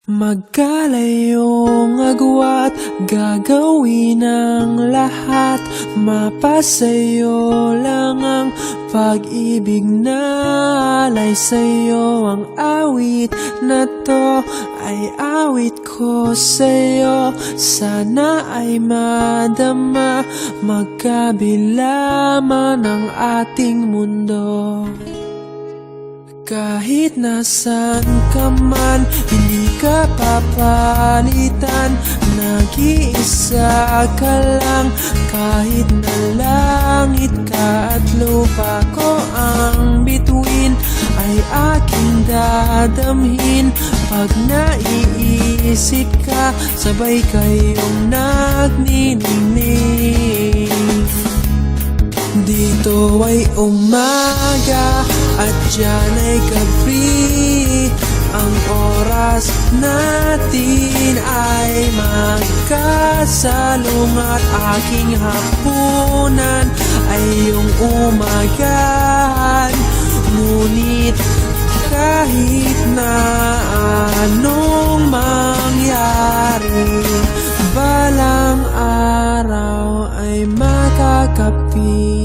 Magkalayong agwat, gagawin ang lahat. Mapasayo lang ang pag-ibig na alay sa'yo. Ang awit na to ay awit ko sa'yo. Sana ay madama, magkabila man ang ating mundo. Kahit nasan ka man, hindi ka papalitan. Nag-iisa ka lang, kahit na langit ka at lupa ko ang bituin, ay aking dadamhin. Pag naiisip ka, sabay kayong nagniningning. Dito ay umaga at dyan ay gabi. Ang oras natin ay magkasalungat. Aking hapunan ay iyong umagahan. Ngunit kahit na anong mangyari, balang araw ay makakapi.